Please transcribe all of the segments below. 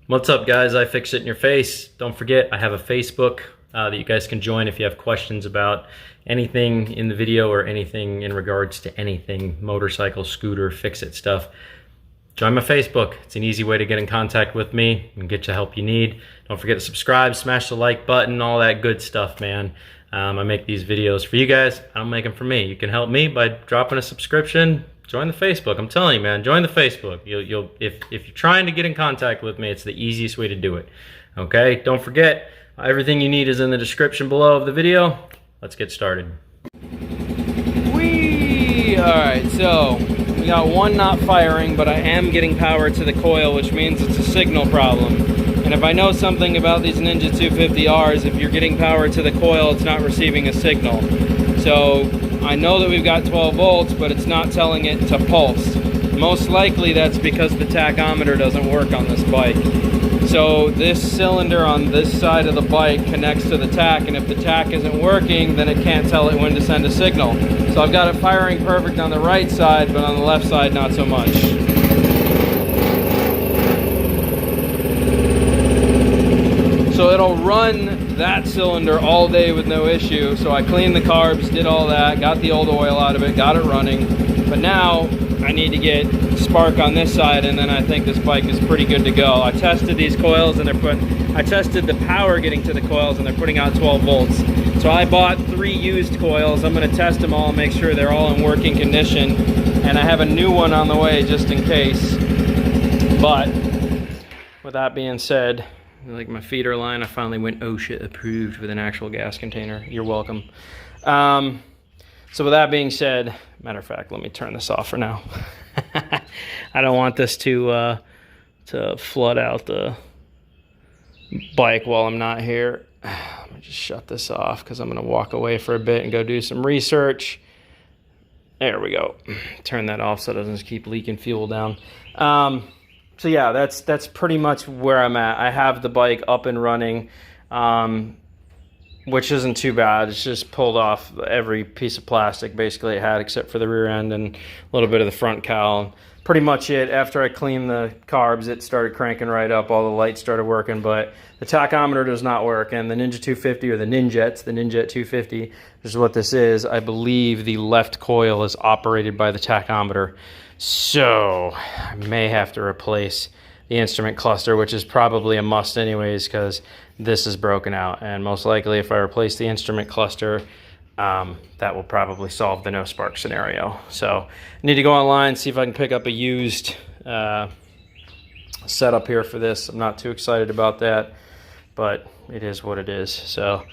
What's up, guys? I Fix It in Your Face. Don't forget, I have a Facebook that you guys can join if you have questions about anything in the video or anything in regards to anything motorcycle, scooter, fix-it stuff. Join my Facebook. It's an easy way to get in contact with me and get you the help you need. Don't forget to subscribe, smash the like button, all that good stuff, man. I make these videos for you guys. I don't make them for me. You can help me by dropping a subscription. Join the Facebook. I'm telling you, man, join the Facebook. If you're trying to get in contact with me, it's the easiest way to do it. Okay? Don't forget, everything you need is in the description below of the video. Let's get started. Whee! Alright, so we got one not firing, but I am getting power to the coil, which means it's a signal problem. And if I know something about these Ninja 250Rs, if you're getting power to the coil, it's not receiving a signal. So I know that we've got 12 volts, but it's not telling it to pulse. Most likely that's because the tachometer doesn't work on this bike. So this cylinder on this side of the bike connects to the tach, and if the tach isn't working, then it can't tell it when to send a signal. So I've got it firing perfect on the right side, but on the left side not so much. So it'll run that cylinder all day with no issue. So I cleaned the carbs, did all that, got the old oil out of it, got it running. But now I need to get spark on this side, and then I think this bike is pretty good to go. I tested these coils, and I tested the power getting to the coils, and they're putting out 12 volts. So I bought 3 used coils. I'm going to test them all and make sure they're all in working condition. And I have a new one on the way just in case. But with that being said, like my feeder line, I finally went oh shit approved with an actual gas container. You're welcome. So with that being said, matter of fact, let me turn this off for now. I don't want this to flood out the bike while I'm not here. Let me just shut this off because I'm going to walk away for a bit and go do some research. There we go. Turn that off so it doesn't keep leaking fuel down. So yeah, that's pretty much where I'm at. I have the bike up and running, which isn't too bad. It's just pulled off every piece of plastic basically it had except for the rear end and a little bit of the front cowl. Pretty much it. After I cleaned the carbs, it started cranking right up. All the lights started working, but the tachometer does not work. And the Ninja 250, or the Ninjet 250, this is what this is. I believe the left coil is operated by the tachometer. So I may have to replace the instrument cluster, which is probably a must anyways because this is broken out. And most likely if I replace the instrument cluster, that will probably solve the no spark scenario. So I need to go online, see if I can pick up a used setup here for this. I'm not too excited about that, but it is what it is. So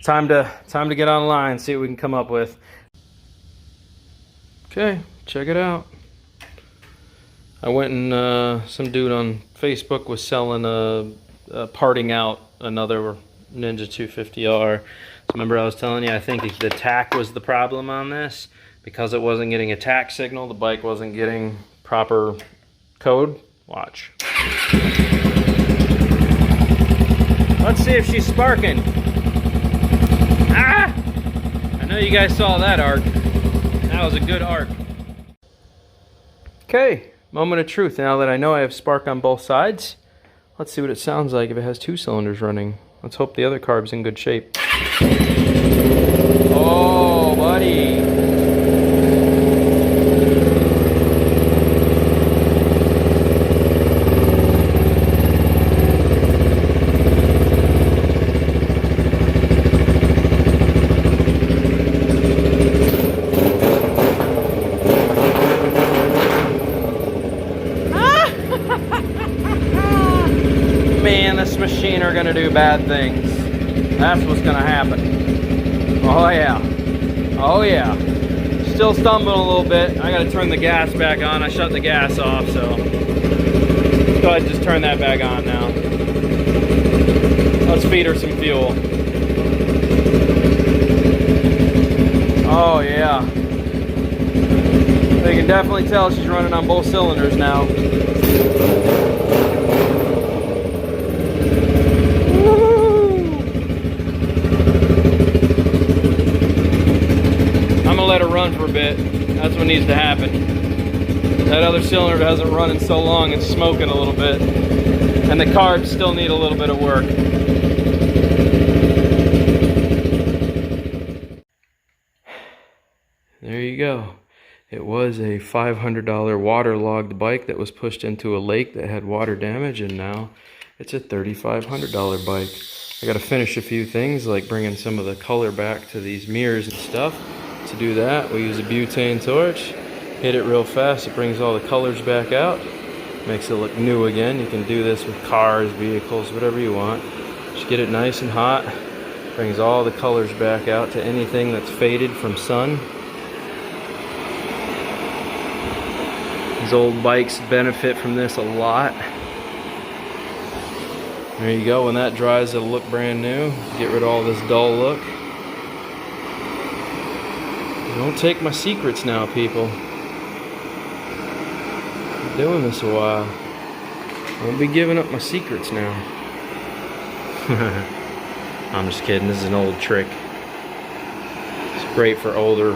time to get online, see what we can come up with. Okay, check it out. I went and some dude on Facebook was selling parting out another Ninja 250R. So remember I was telling you, I think the tach was the problem on this. Because it wasn't getting a tach signal, the bike wasn't getting proper code. Watch. Let's see if she's sparking. Ah! I know you guys saw that arc. That was a good arc. Okay. Moment of truth. Now that I know I have spark on both sides, let's see what it sounds like if it has 2 cylinders running. Let's hope the other carb's in good shape. Oh, buddy. Man, this machine are gonna do bad things. That's what's gonna happen. Oh yeah. Oh yeah. Still stumbling a little bit. I gotta turn the gas back on. I shut the gas off, so go ahead and just turn that back on now. Let's feed her some fuel. Oh yeah. So you can definitely tell she's running on both cylinders now. Let her run for a bit. That's what needs to happen. That other cylinder hasn't run in so long, it's smoking a little bit. And the carbs still need a little bit of work. There you go. It was a $500 waterlogged bike that was pushed into a lake that had water damage, and now it's a $3,500 bike. I gotta finish a few things like bringing some of the color back to these mirrors and stuff. To do that, we use a butane torch, hit it real fast, it brings all the colors back out, makes it look new again. You can do this with cars, vehicles, whatever you want. Just get it nice and hot, brings all the colors back out to anything that's faded from sun. These old bikes benefit from this a lot. There you go. When that dries, it'll look brand new. Get rid of all this dull look. Don't take my secrets now, people. Been doing this a while. Won't be giving up my secrets now. I'm just kidding. This is an old trick. It's great for older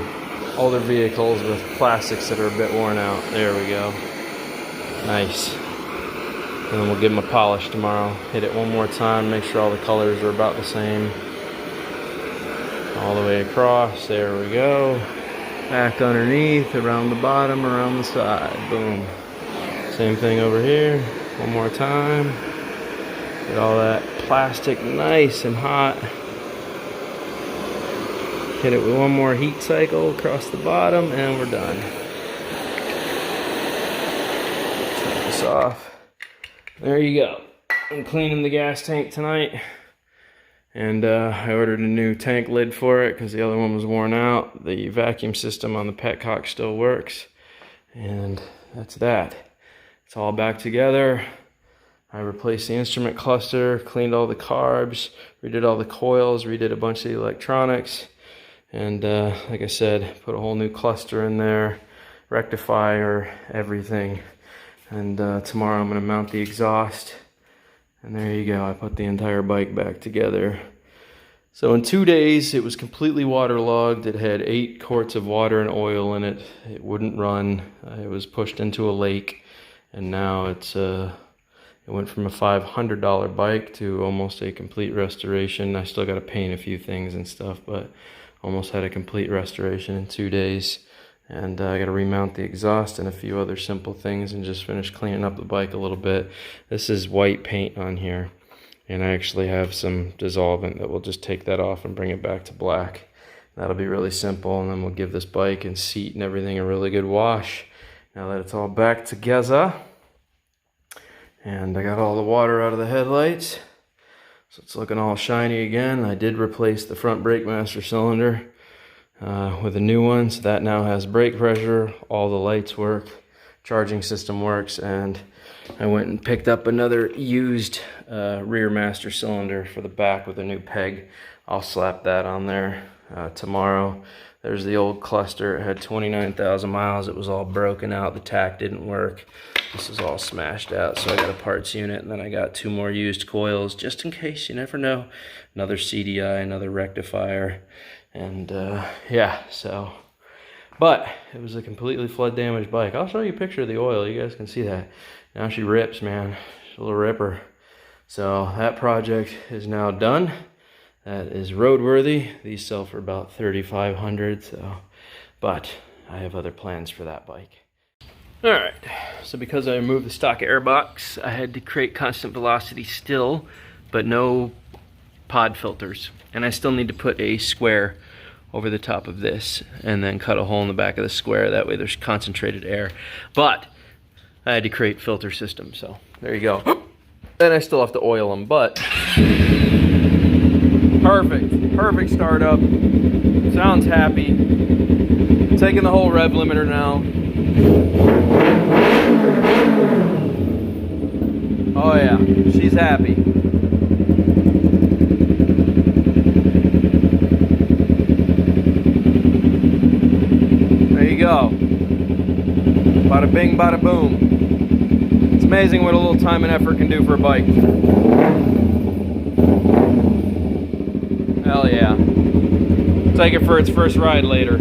vehicles with plastics that are a bit worn out. There we go. Nice. And then we'll give them a polish tomorrow. Hit it one more time, make sure all the colors are about the same. All the way across, there we go. Back underneath, around the bottom, around the side, boom. Same thing over here, one more time. Get all that plastic nice and hot. Hit it with one more heat cycle across the bottom, and we're done. Turn this off. There you go. I'm cleaning the gas tank tonight, and I ordered a new tank lid for it because the other one was worn out. The vacuum system on the petcock still works, and that's that. It's all back together. I replaced the instrument cluster, cleaned all the carbs, redid all the coils, redid a bunch of the electronics, and like I said, put a whole new cluster in there, rectifier, everything. And tomorrow I'm going to mount the exhaust. And there you go. I put the entire bike back together. So in 2 days, it was completely waterlogged. It had 8 quarts of water and oil in it. It wouldn't run. It was pushed into a lake. And now it went from a $500 bike to almost a complete restoration. I still got to paint a few things and stuff, but almost had a complete restoration in 2 days. And I got to remount the exhaust and a few other simple things and just finish cleaning up the bike a little bit. This is white paint on here, and I actually have some dissolvent that will just take that off and bring it back to black. That'll be really simple, and then we'll give this bike and seat and everything a really good wash. Now that it's all back together, and I got all the water out of the headlights, so it's looking all shiny again. I did replace the front brake master cylinder with a new one, so that now has brake pressure, all the lights work, charging system works, and I went and picked up another used rear master cylinder for the back with a new peg. I'll slap that on there tomorrow. There's the old cluster. It had 29,000 miles. It was all broken out. The tack didn't work. This is all smashed out, so I got a parts unit, and then I got 2 more used coils just in case. You never know. Another CDI, another rectifier. And yeah, so, but it was a completely flood damaged bike. I'll show you a picture of the oil. You guys can see that. Now she rips, man. She's a little ripper. So that project is now done. That is roadworthy. These sell for about $3,500. So, but I have other plans for that bike. All right. So because I removed the stock air box, I had to create constant velocity still, but no pod filters. And I still need to put a square over the top of this and then cut a hole in the back of the square. That way there's concentrated air. But I had to create filter systems, so there you go. And I still have to oil them, but perfect startup. Sounds happy. Taking the whole rev limiter now. Oh yeah, she's happy. There you go. Bada bing, bada boom. It's amazing what a little time and effort can do for a bike. Hell yeah. Take it for its first ride later.